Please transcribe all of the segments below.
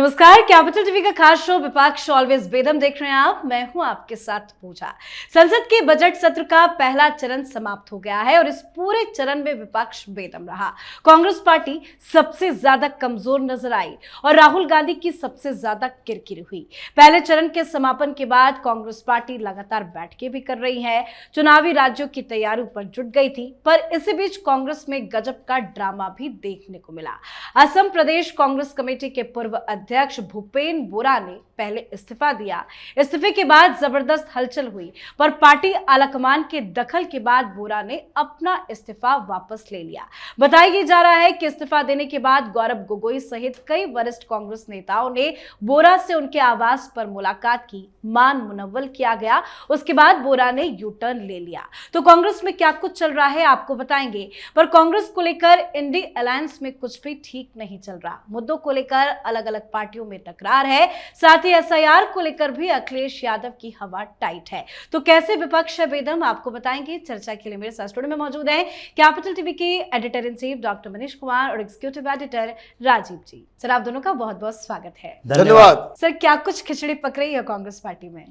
नमस्कार, capital TV का खास शो विपक्ष ऑलवेज बेदम देख रहे हैं आप। मैं हूं आपके साथ पूजा। संसद के बजट सत्र का पहला चरण समाप्त हो गया है और इस पूरे चरण में विपक्ष बेदम रहा। कांग्रेस पार्टी सबसे ज्यादा कमजोर नजर आई और राहुल गांधी की सबसे ज्यादा किरकिरी हुई। पहले चरण के समापन के बाद कांग्रेस पार्टी लगातार बैठकें भी कर रही है, चुनावी राज्यों की तैयारियों पर जुट गई थी, पर इसी बीच कांग्रेस में गजब का ड्रामा भी देखने को मिला। असम प्रदेश कांग्रेस कमेटी के पूर्व अध्यक्ष भूपेन बोरा ने पहले इस्तीफा दिया। इस्तीफे के बाद जबरदस्त हलचल हुई, पर पार्टी आलाकमान के दखल के बाद बोरा ने अपना इस्तीफा वापस ले लिया। बताया जा रहा है कि इस्तीफा देने के बाद गौरव गोगोई सहित कई वरिष्ठ कांग्रेस नेताओं ने बोरा से उनके आवास पर मुलाकात की, मान मुनव्वल किया गया। उसके बाद बोरा ने यू टर्न ले लिया। तो कांग्रेस में क्या कुछ चल रहा है आपको बताएंगे, पर कांग्रेस को लेकर इंडी अलायंस में कुछ भी ठीक नहीं चल रहा। मुद्दों को लेकर अलग अलग पार्टियों में टकरार है, साथ ही एसआईआर को लेकर भी अखिलेश यादव की हवा टाइट है। तो कैसे विपक्ष है बेदम, आपको बताएंगे। चर्चा के लिए मेरे साथ स्टूडियो में मौजूद हैं कैपिटल टीवी के editor in chief doctor Manish Kumar और एग्जीक्यूटिव एडिटर राजीव जी। सर, आप दोनों का बहुत बहुत स्वागत है। धन्यवाद। सर, क्या कुछ खिचड़ी पक रही है कांग्रेस पार्टी में?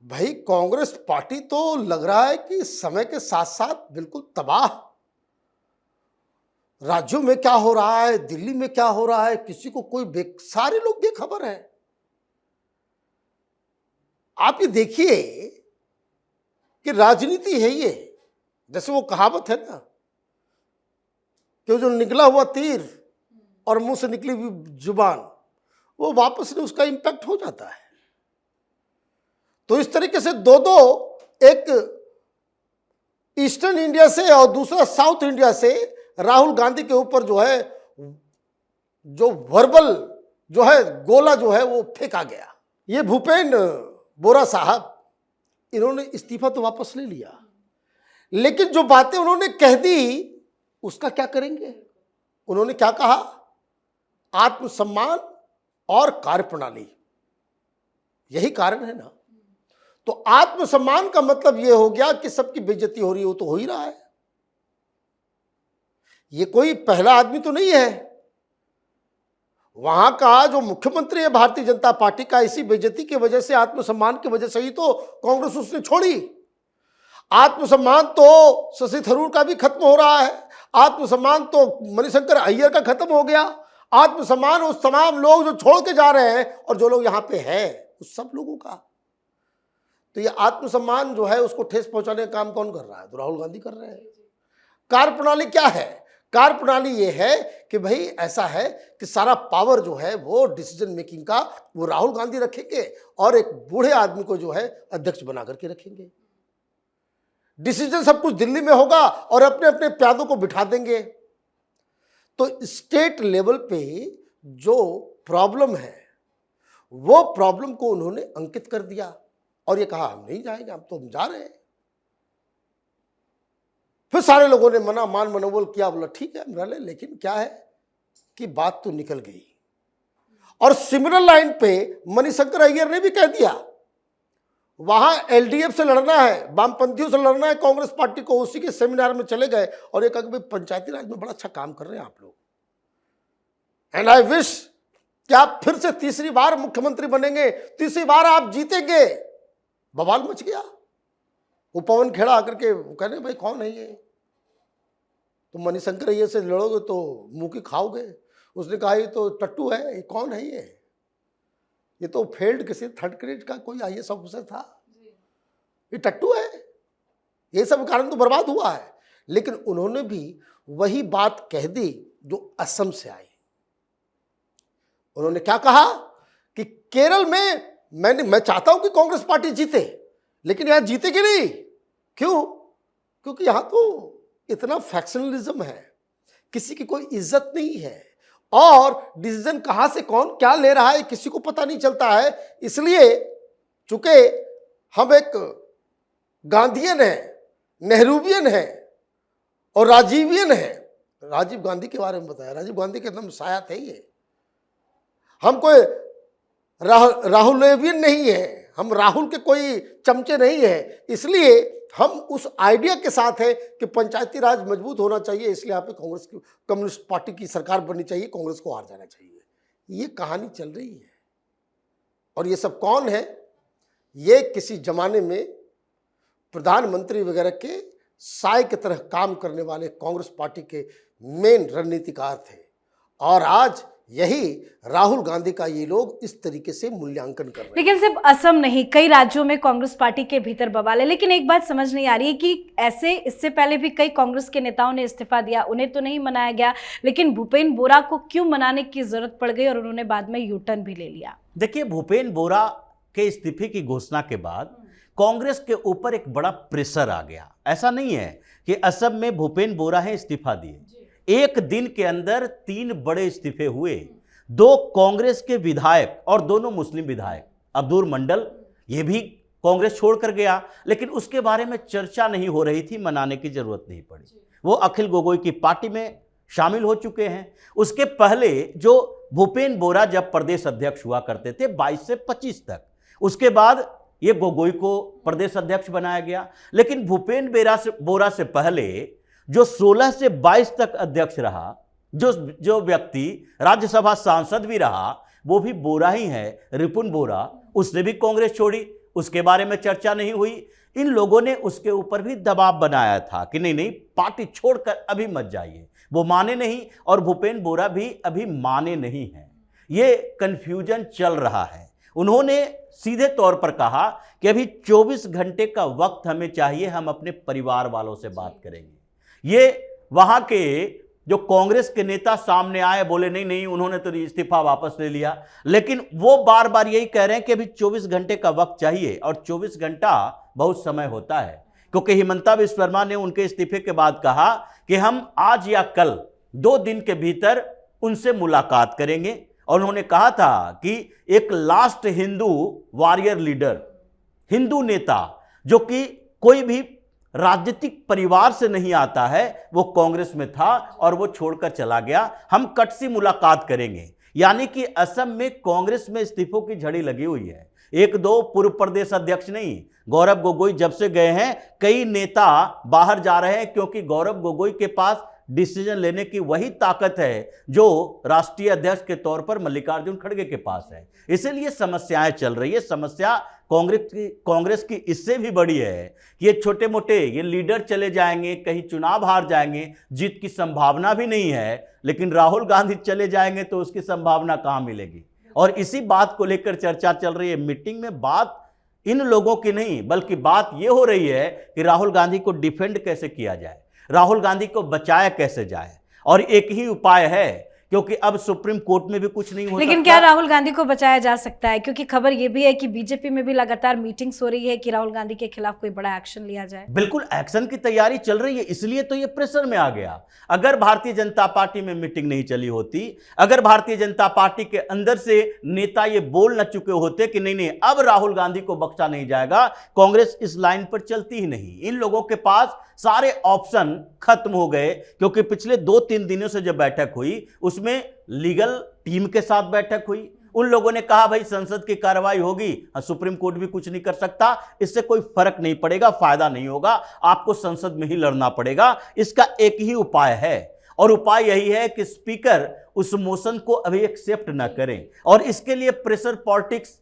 भाई, कांग्रेस पार्टी तो लग रहा है कि समय के साथ साथ बिल्कुल तबाह। राज्यों में क्या हो रहा है, दिल्ली में क्या हो रहा है, किसी को सारे लोग बेखबर हैं। आप ये देखिए कि राजनीति है ये, जैसे वो कहावत है ना कि जो निकला हुआ तीर और मुंह से निकली हुई जुबान, वो वापस नहीं उसका इंपैक्ट हो जाता है। तो इस तरीके से दो एक ईस्टर्न इंडिया से और दूसरा साउथ इंडिया से राहुल गांधी के ऊपर जो है जो वर्बल जो है गोला जो है वो फेंका गया। ये भूपेन बोरा साहब, इन्होंने इस्तीफा तो वापस ले लिया, लेकिन जो बातें उन्होंने कह दी उसका क्या करेंगे? उन्होंने क्या कहा? आत्मसम्मान और कार्यप्रणाली, यही कारण है ना। तो आत्मसम्मान का मतलब यह हो गया कि सबकी बेइज्जती हो रही है, वो तो हो ही रहा है। ये कोई पहला आदमी तो नहीं है। वहां का जो मुख्यमंत्री है भारतीय जनता पार्टी का, इसी बेइज्जती की वजह से, आत्मसम्मान की वजह से ही तो कांग्रेस उसने छोड़ी। आत्मसम्मान तो शशि थरूर का भी खत्म हो रहा है, आत्मसम्मान तो मणिशंकर अय्यर का खत्म हो गया, आत्मसम्मान उस तमाम लोग जो छोड़ के जा रहे हैं और जो लोग यहां पे हैं उस सब लोगों का। तो ये आत्मसम्मान जो है उसको ठेस पहुंचाने का काम कौन कर रहा है? तो राहुल गांधी कर रहे हैं। कार्यप्रणाली क्या है? कार्यप्रणाली ये है कि भाई ऐसा है कि सारा पावर जो है वो डिसीजन मेकिंग का वो राहुल गांधी रखेंगे और एक बूढ़े आदमी को जो है अध्यक्ष बना करके रखेंगे। डिसीजन सब कुछ दिल्ली में होगा और अपने अपने प्यादों को बिठा देंगे। तो स्टेट लेवल पे जो प्रॉब्लम है वो प्रॉब्लम को उन्होंने अंकित कर दिया और ये कहा हम नहीं जाएंगे, हम तो हम जा रहे हैं। फिर सारे लोगों ने मान मनोबल किया, बोला ठीक है हम रह लें, लेकिन क्या है कि बात तो निकल गई। और सिमिलर लाइन पे मणिशंकर अय्यर ने भी कह दिया, वहां एलडीएफ से लड़ना है, वामपंथियों से लड़ना है कांग्रेस पार्टी को। उसी के सेमिनार में चले गए और ये कहा कि पंचायती राज में बड़ा अच्छा काम कर रहे हैं आप लोग, एंड आई विश कि आप फिर से तीसरी बार मुख्यमंत्री बनेंगे, तीसरी बार आप जीतेंगे। बवाल मच गया। वो पवन खेड़ा आकर के कहने भाई कौन है ये, तुम मणिशंकर अय्यर से लड़ोगे तो मुंह की खाओगे। उसने कहा ये तो टट्टू है, ये कौन है ये तो फेल्ड किसी थर्ड ग्रेड का कोई आईएएस ऑफिसर था, ये टट्टू है, ये सब कारण तो बर्बाद हुआ है। लेकिन उन्होंने भी वही बात कह दी जो असम से आई। उन्होंने क्या कहा कि केरल में मैं चाहता हूं कि कांग्रेस पार्टी जीते, लेकिन यहां जीतेगी नहीं। क्यों? क्योंकि यहां तो इतना फैक्शनलिज्म है, किसी की कोई इज्जत नहीं है और डिसीजन कहां से कौन क्या ले रहा है किसी को पता नहीं चलता है। इसलिए चूंकि हम एक गांधीयन है, नेहरूवियन है और राजीवियन है। राजीव गांधी के बारे में बताया, राजीव गांधी के एकदम साया थे ये। हम कोई राहुलेवियन नहीं है, हम राहुल के कोई चमचे नहीं है। इसलिए हम उस आइडिया के साथ है कि पंचायती राज मजबूत होना चाहिए, इसलिए यहाँ पे कांग्रेस की कम्युनिस्ट पार्टी की सरकार बननी चाहिए, कांग्रेस को हार जाना चाहिए। ये कहानी चल रही है। और ये सब कौन है? ये किसी जमाने में प्रधानमंत्री वगैरह के साय की तरह काम करने वाले कांग्रेस पार्टी के मेन रणनीतिकार थे, और आज यही राहुल गांधी का ये लोग इस तरीके से मूल्यांकन कर रहे हैं। लेकिन सिर्फ असम नहीं, कई राज्यों में कांग्रेस पार्टी के भीतर बवाल है। लेकिन एक बात समझ नहीं आ रही है कि ऐसे इससे पहले भी कई कांग्रेस के नेताओं ने इस्तीफा दिया, उन्हें तो नहीं मनाया गया, लेकिन भूपेंद्र बोरा को क्यों मनाने की जरूरत पड़ गई और उन्होंने बाद में यू टर्न भी ले लिया? देखिए, भूपेंद्र बोरा के इस्तीफे की घोषणा के बाद कांग्रेस के ऊपर एक बड़ा प्रेशर आ गया। ऐसा नहीं है कि असम में भूपेंद्र बोरा है इस्तीफा दिए, एक दिन के अंदर 3 बड़े इस्तीफे हुए। 2 कांग्रेस के विधायक और दोनों मुस्लिम विधायक, अब्दुल मंडल ये भी कांग्रेस छोड़कर गया, लेकिन उसके बारे में चर्चा नहीं हो रही थी, मनाने की जरूरत नहीं पड़ी। वो अखिल गोगोई की पार्टी में शामिल हो चुके हैं। उसके पहले जो भूपेंद्र बोरा जब प्रदेश अध्यक्ष हुआ करते थे 22 से 25 तक, उसके बाद ये गोगोई को प्रदेश अध्यक्ष बनाया गया। लेकिन भूपेंद्र बोरा से पहले जो 16 से 22 तक अध्यक्ष रहा, जो व्यक्ति राज्यसभा सांसद भी रहा, वो भी बोरा ही है, रिपुन बोरा। उसने भी कांग्रेस छोड़ी, उसके बारे में चर्चा नहीं हुई। इन लोगों ने उसके ऊपर भी दबाव बनाया था कि नहीं पार्टी छोड़कर अभी मत जाइए। वो माने नहीं, और भूपेंद्र बोरा भी अभी माने नहीं हैं। ये कंफ्यूजन चल रहा है। उन्होंने सीधे तौर पर कहा कि अभी 24 घंटे का वक्त हमें चाहिए, हम अपने परिवार वालों से बात करेंगे। ये वहां के जो कांग्रेस के नेता सामने आए, बोले नहीं उन्होंने तो इस्तीफा वापस ले लिया, लेकिन वो बार बार यही कह रहे हैं कि अभी 24 घंटे का वक्त चाहिए। और 24 घंटा बहुत समय होता है, क्योंकि हिमंता बिस्वा शर्मा ने उनके इस्तीफे के बाद कहा कि हम आज या कल 2 दिन के भीतर उनसे मुलाकात करेंगे। और उन्होंने कहा था कि एक last Hindu warrior leader, Hindu नेता जो कि कोई भी राजनीतिक परिवार से नहीं आता है, वो कांग्रेस में था और वो छोड़कर चला गया, हम कटसी मुलाकात करेंगे। यानी कि असम में कांग्रेस में इस्तीफों की झड़ी लगी हुई है। 1-2 पूर्व प्रदेश अध्यक्ष नहीं, गौरव गोगोई जब से गए हैं कई नेता बाहर जा रहे हैं, क्योंकि गौरव गोगोई के पास डिसीजन लेने की वही ताकत है जो राष्ट्रीय अध्यक्ष के तौर पर मल्लिकार्जुन खड़गे के पास है। इसीलिए समस्याएं चल रही है। समस्या कांग्रेस की इससे भी बड़ी है कि ये छोटे मोटे ये लीडर चले जाएंगे, कहीं चुनाव हार जाएंगे, जीत की संभावना भी नहीं है, लेकिन राहुल गांधी चले जाएंगे तो उसकी संभावना कहां मिलेगी। और इसी बात को लेकर चर्चा चल रही है। मीटिंग में बात इन लोगों की नहीं, बल्कि बात यह हो रही है कि राहुल गांधी को डिफेंड कैसे किया जाए, राहुल गांधी को बचाया कैसे जाए। और एक ही उपाय है, क्योंकि अब सुप्रीम कोर्ट में भी कुछ नहीं हो सकता। लेकिन क्या राहुल गांधी को बचाया जा सकता है? क्योंकि खबर यह भी है कि बीजेपी में भी लगातार मीटिंग्स हो रही है कि राहुल गांधी के खिलाफ कोई बड़ा एक्शन लिया जाए। बिल्कुल एक्शन की तैयारी चल रही है, इसलिए तो ये प्रेशर में आ गया। अगर भारतीय जनता पार्टी में मीटिंग नहीं चली होती, अगर भारतीय जनता पार्टी के अंदर से नेता ये बोल न चुके होते कि नहीं अब राहुल गांधी को बख्शा नहीं जाएगा, कांग्रेस इस लाइन पर चलती ही नहीं। इन लोगों के पास सारे ऑप्शन खत्म हो गए, क्योंकि पिछले 2-3 दिनों से जब बैठक हुई उसमें लीगल टीम के साथ बैठक हुई। उन लोगों ने कहा भाई संसद की कार्रवाई होगी, सुप्रीम कोर्ट भी कुछ नहीं कर सकता, इससे कोई फर्क नहीं पड़ेगा, फायदा नहीं होगा, आपको संसद में ही लड़ना पड़ेगा। इसका एक ही उपाय है, और उपाय यही है कि स्पीकर उस मोशन को अभी एक्सेप्ट न करें। और इसके लिए प्रेशर पॉलिटिक्स,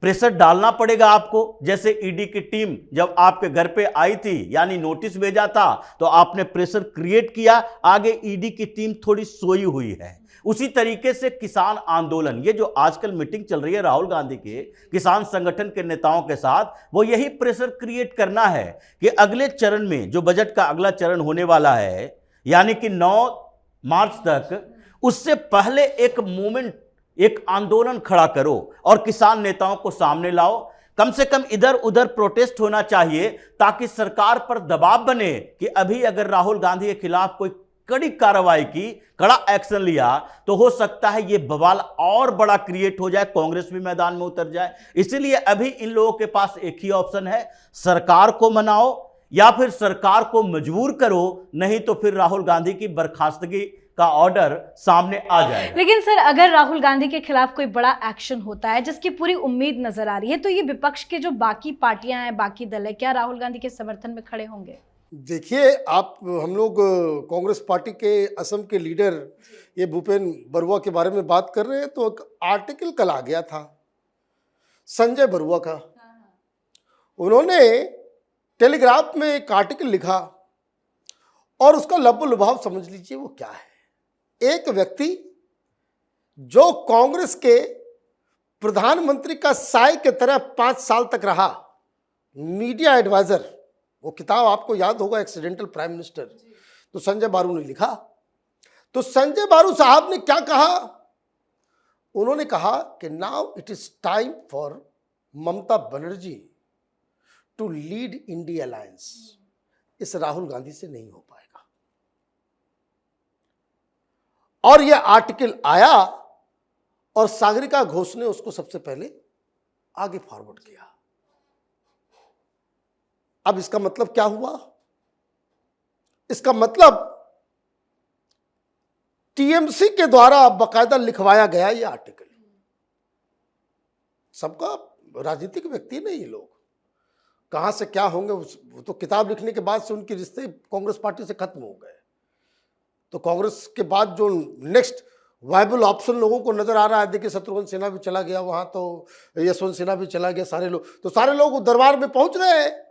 प्रेशर डालना पड़ेगा आपको। जैसे ईडी की टीम जब आपके घर पे आई थी, यानी नोटिस भेजा था, तो आपने प्रेशर क्रिएट किया, आगे ईडी की टीम थोड़ी सोई हुई है। उसी तरीके से किसान आंदोलन, ये जो आजकल मीटिंग चल रही है राहुल गांधी के किसान संगठन के नेताओं के साथ, वो यही प्रेशर क्रिएट करना है कि अगले चरण में जो बजट का अगला चरण होने वाला है, यानी कि 9 मार्च तक, उससे पहले एक मूवमेंट, एक आंदोलन खड़ा करो और किसान नेताओं को सामने लाओ। कम से कम इधर उधर प्रोटेस्ट होना चाहिए, ताकि सरकार पर दबाव बने कि अभी अगर राहुल गांधी के खिलाफ कोई कड़ी कार्रवाई की, कड़ा एक्शन लिया, तो हो सकता है ये बवाल और बड़ा क्रिएट हो जाए, कांग्रेस भी मैदान में उतर जाए। इसीलिए अभी इन लोगों के पास एक ही ऑप्शन है, सरकार को मनाओ या फिर सरकार को मजबूर करो, नहीं तो फिर राहुल गांधी की बर्खास्तगी का ऑर्डर सामने आ जाएगा। लेकिन सर, अगर राहुल गांधी के खिलाफ कोई बड़ा एक्शन होता है, जिसकी पूरी उम्मीद नजर आ रही है, तो ये विपक्ष के जो बाकी पार्टियां हैं, बाकी दल है, क्या राहुल गांधी के समर्थन में खड़े होंगे? देखिए, आप हम लोग कांग्रेस पार्टी के असम के लीडर ये भूपेन बरुआ के बारे में बात कर रहे हैं, तो एक आर्टिकल कल आ गया था संजय बरुआ का। उन्होंने टेलीग्राफ में एक आर्टिकल लिखा और उसका लब्बो लुभाव समझ लीजिए वो क्या है। एक व्यक्ति जो कांग्रेस के प्रधानमंत्री का साय के तरह 5 साल तक रहा, मीडिया एडवाइजर, वो किताब आपको याद होगा एक्सीडेंटल प्राइम मिनिस्टर, तो संजय बारू ने लिखा। तो संजय बारू साहब ने क्या कहा? उन्होंने कहा कि now it is time for Mamata Banerjee to lead India alliance. इस राहुल गांधी से नहीं हो पाएगा। और यह आर्टिकल आया और सागरिका घोष ने उसको सबसे पहले आगे फॉरवर्ड किया। अब इसका मतलब क्या हुआ? इसका मतलब टीएमसी के द्वारा बकायदा लिखवाया गया ये आर्टिकल। सबका राजनीतिक व्यक्ति नहीं, ये लोग कहां से क्या होंगे, वो तो किताब लिखने के बाद से उनके रिश्ते कांग्रेस पार्टी से खत्म हो गए। तो कांग्रेस के बाद जो नेक्स्ट वायबल ऑप्शन लोगों को नजर आ रहा है, देखिए शत्रुघ्न सिन्हा भी चला गया वहां, तो यशवंत सिन्हा भी चला गया, सारे लोग दरबार में पहुंच रहे हैं।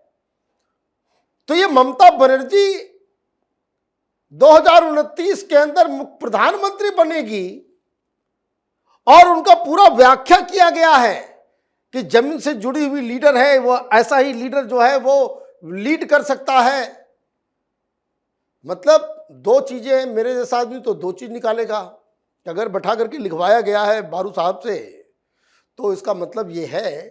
तो ये ममता बनर्जी 2029 के अंदर प्रधानमंत्री बनेगी और उनका पूरा व्याख्या किया गया है कि जमीन से जुड़ी हुई लीडर है, वो ऐसा ही लीडर जो है वो लीड कर सकता है। मतलब दो चीजें, मेरे जैसा आदमी तो दो चीज निकालेगा। अगर बैठा करके लिखवाया गया है बारू साहब से, तो इसका मतलब ये है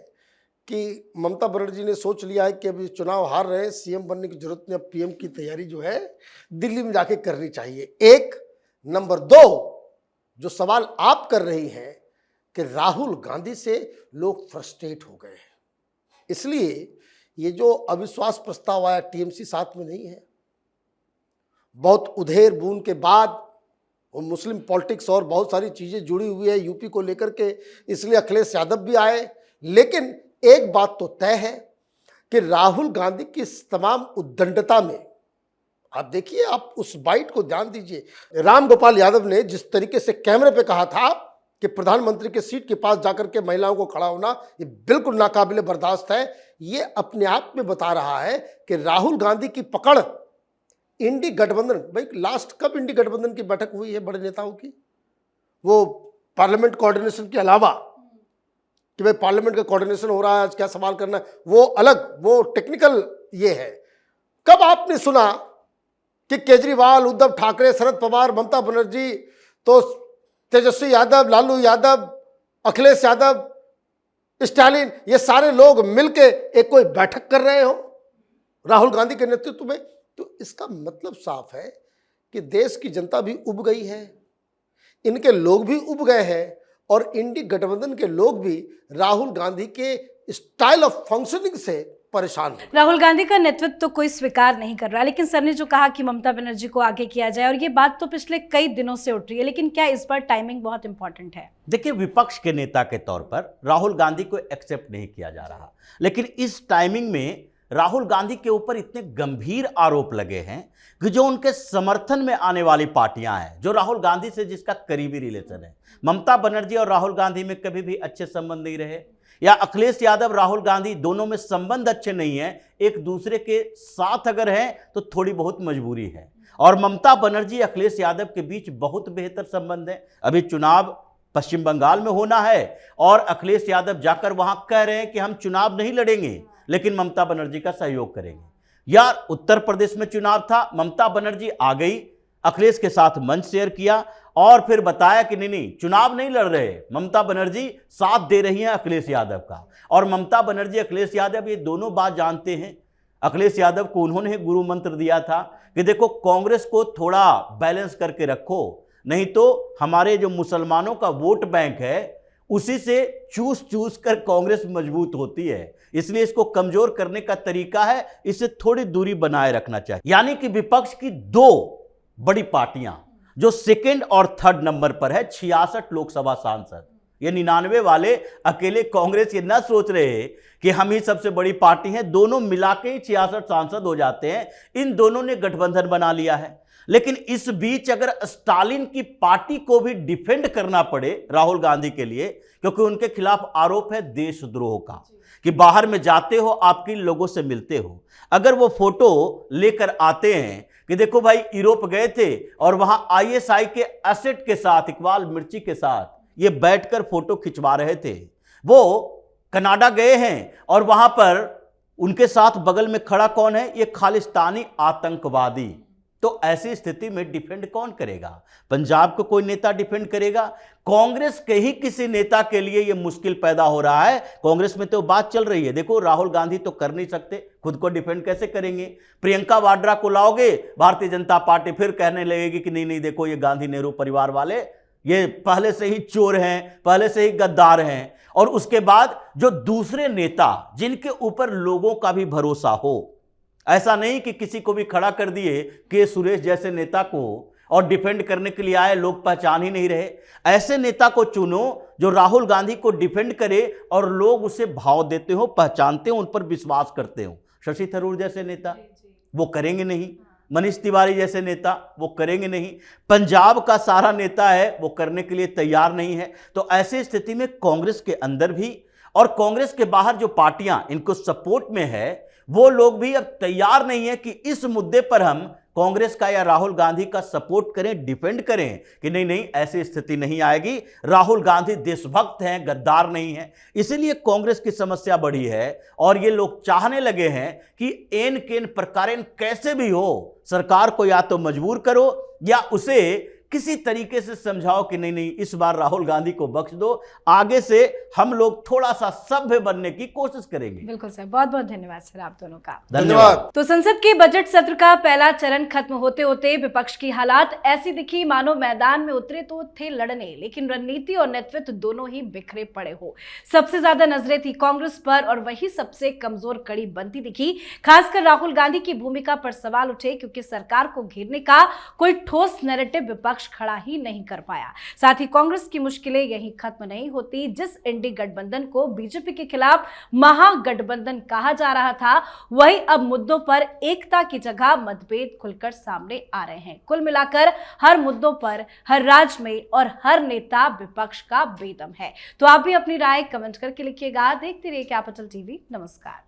कि ममता बनर्जी ने सोच लिया है कि अभी चुनाव हार रहे हैं, सीएम बनने की जरूरत नहीं, अब पीएम की तैयारी जो है दिल्ली में जाके करनी चाहिए। एक नंबर 2, जो सवाल आप कर रही हैं कि राहुल गांधी से लोग फ्रस्ट्रेट हो गए हैं, इसलिए ये जो अविश्वास प्रस्ताव आया, टीएमसी साथ में नहीं है। बहुत उधेर बून के बाद वो मुस्लिम पॉलिटिक्स और बहुत सारी चीजें जुड़ी हुई है यूपी को लेकर के, इसलिए अखिलेश यादव भी आए। लेकिन एक बात तो तय है कि राहुल गांधी की इस तमाम उद्दंडता में, आप देखिए, आप उस बाइट को ध्यान दीजिए। राम गोपाल यादव ने जिस तरीके से कैमरे पे कहा था कि प्रधानमंत्री के सीट के पास जाकर के महिलाओं को खड़ा होना ये बिल्कुल नाकाबिले बर्दाश्त है, ये अपने आप में बता रहा है कि राहुल गांधी की पकड़ इंडी गठबंधन, भाई लास्ट कब इंडी गठबंधन की बैठक हुई है बड़े नेताओं की? वो पार्लियामेंट कोऑर्डिनेशन के अलावा कि भाई पार्लियामेंट का कोऑर्डिनेशन हो रहा है, आज क्या सवाल करना है, वो अलग, वो टेक्निकल ये है। कब आपने सुना कि केजरीवाल, उद्धव ठाकरे, शरद पवार, ममता बनर्जी, तो तेजस्वी यादव, लालू यादव, अखिलेश यादव, स्टालिन, ये सारे लोग मिलके एक कोई बैठक कर रहे हो राहुल गांधी के नेतृत्व में? तो इसका मतलब साफ है कि देश की जनता भी उब गई है, इनके लोग भी उब गए हैं, और इंडी गठबंधन के लोग भी राहुल गांधी के स्टाइल ऑफ फंक्शनिंग से परेशान हैं। राहुल गांधी का नेतृत्व तो कोई स्वीकार नहीं कर रहा, लेकिन सर ने जो कहा कि ममता बनर्जी को आगे किया जाए, और ये बात तो पिछले कई दिनों से उठ रही है, लेकिन क्या इस बार टाइमिंग बहुत इंपॉर्टेंट है? देखिए, विपक्ष के नेता के तौर पर राहुल गांधी को एक्सेप्ट नहीं किया जा रहा, लेकिन इस टाइमिंग में राहुल गांधी के ऊपर इतने गंभीर आरोप लगे हैं कि जो उनके समर्थन में आने वाली पार्टियां हैं, जो राहुल गांधी से जिसका करीबी रिलेशन है, ममता बनर्जी और राहुल गांधी में कभी भी अच्छे संबंध नहीं रहे, या अखिलेश यादव, राहुल गांधी दोनों में संबंध अच्छे नहीं है, एक दूसरे के साथ अगर हैं तो थोड़ी बहुत मजबूरी है। और ममता बनर्जी, अखिलेश यादव के बीच बहुत बेहतर संबंध है। अभी चुनाव पश्चिम बंगाल में होना है और अखिलेश यादव जाकर वहां कह रहे हैं कि हम चुनाव नहीं लड़ेंगे, लेकिन ममता बनर्जी का सहयोग करेंगे। यार, उत्तर प्रदेश में चुनाव था, ममता बनर्जी आ गई, अखिलेश के साथ मंच शेयर किया और फिर बताया कि नहीं, चुनाव नहीं लड़ रहे, ममता बनर्जी साथ दे रही हैं अखिलेश यादव का। और ममता बनर्जी, अखिलेश यादव ये दोनों बात जानते हैं। अखिलेश यादव को उन्होंने गुरु मंत्र दिया था कि देखो, कांग्रेस को थोड़ा बैलेंस करके रखो, नहीं तो हमारे जो मुसलमानों का वोट बैंक है उसी से चूस कर कांग्रेस मजबूत होती है, इसलिए इसको कमजोर करने का तरीका है इसे थोड़ी दूरी बनाए रखना चाहिए। यानी कि विपक्ष की दो बड़ी पार्टियां जो सेकंड और थर्ड नंबर पर है, 66 लोकसभा सांसद, ये 99 वाले अकेले कांग्रेस ये ना सोच रहे कि हम ही सबसे बड़ी पार्टी हैं, दोनों मिला के ही 66 सांसद हो जाते हैं। इन दोनों ने गठबंधन बना लिया है। लेकिन इस बीच अगर स्टालिन की पार्टी को भी डिफेंड करना पड़े राहुल गांधी के लिए, क्योंकि उनके खिलाफ आरोप है देशद्रोह का, कि बाहर में जाते हो, आपके लोगों से मिलते हो, अगर वो फोटो लेकर आते हैं कि देखो भाई यूरोप गए थे और वहां आईएसआई के एसेट के साथ, इकबाल मिर्ची के साथ ये बैठकर फोटो खिंचवा रहे थे, वो कनाडा गए हैं और वहां पर उनके साथ बगल में खड़ा कौन है, ये खालिस्तानी आतंकवादी। तो ऐसी स्थिति में डिफेंड कौन करेगा? पंजाब को कोई नेता डिफेंड करेगा? कांग्रेस के ही किसी नेता के लिए यह मुश्किल पैदा हो रहा है। कांग्रेस में तो बात चल रही है, देखो राहुल गांधी तो कर नहीं सकते, खुद को डिफेंड कैसे करेंगे? प्रियंका वाड्रा को लाओगे, भारतीय जनता पार्टी फिर कहने लगेगी कि नहीं नहीं देखो ये गांधी नेहरू परिवार वाले ये पहले से ही चोर हैं, पहले से ही गद्दार हैं। और उसके बाद जो दूसरे नेता जिनके ऊपर लोगों का भी भरोसा हो, ऐसा नहीं कि किसी को भी खड़ा कर दिए के सुरेश जैसे नेता को और डिफेंड करने के लिए आए, लोग पहचान ही नहीं रहे। ऐसे नेता को चुनो जो राहुल गांधी को डिफेंड करे और लोग उसे भाव देते हो, पहचानते हो, उन पर विश्वास करते हो। शशि थरूर जैसे नेता वो करेंगे नहीं, मनीष तिवारी जैसे नेता वो करेंगे नहीं, पंजाब का सारा नेता है वो करने के लिए तैयार नहीं है। तो ऐसी स्थिति में कांग्रेस के अंदर भी और कांग्रेस के बाहर जो पार्टियां इनको सपोर्ट में है, वो लोग भी अब तैयार नहीं है कि इस मुद्दे पर हम कांग्रेस का या राहुल गांधी का सपोर्ट करें, डिफेंड करें, कि नहीं नहीं ऐसी स्थिति नहीं आएगी, राहुल गांधी देशभक्त हैं, गद्दार नहीं है। इसीलिए कांग्रेस की समस्या बढ़ी है और ये लोग चाहने लगे हैं कि एन केन प्रकारेण कैसे भी हो सरकार को या तो मजबूर करो या उसे किसी तरीके से समझाओ कि नहीं नहीं इस बार राहुल गांधी को बख्श दो, आगे से हम लोग थोड़ा सा सभ्य बनने की कोशिश करेंगे। बिल्कुल सर, बहुत बहुत धन्यवाद सर आप दोनों का। धन्यवाद। तो संसद के बजट सत्र का पहला चरण खत्म होते होते विपक्ष की हालात ऐसी दिखी मानो मैदान में उतरे तो थे लड़ने, लेकिन रणनीति और नेतृत्व दोनों ही बिखरे पड़े हो। सबसे ज्यादा नजरें थी कांग्रेस पर और वही सबसे कमजोर कड़ी बनती दिखी। खासकर राहुल गांधी की भूमिका पर सवाल उठे, क्योंकि सरकार को घेरने का कोई ठोस नैरेटिव विपक्ष खड़ा ही नहीं कर पाया। साथ ही कांग्रेस की मुश्किलें यहीं खत्म नहीं होती। जिस इंडी गठबंधन को बीजेपी के खिलाफ महागठबंधन कहा जा रहा था, वही अब मुद्दों पर एकता की जगह मतभेद खुलकर सामने आ रहे हैं। कुल मिलाकर हर मुद्दों पर हर राज्य में और हर नेता विपक्ष का बेदम है। तो आप भी अपनी राय कमेंट करके लिखिएगा। देखते रहिए कैपिटल टीवी। नमस्कार।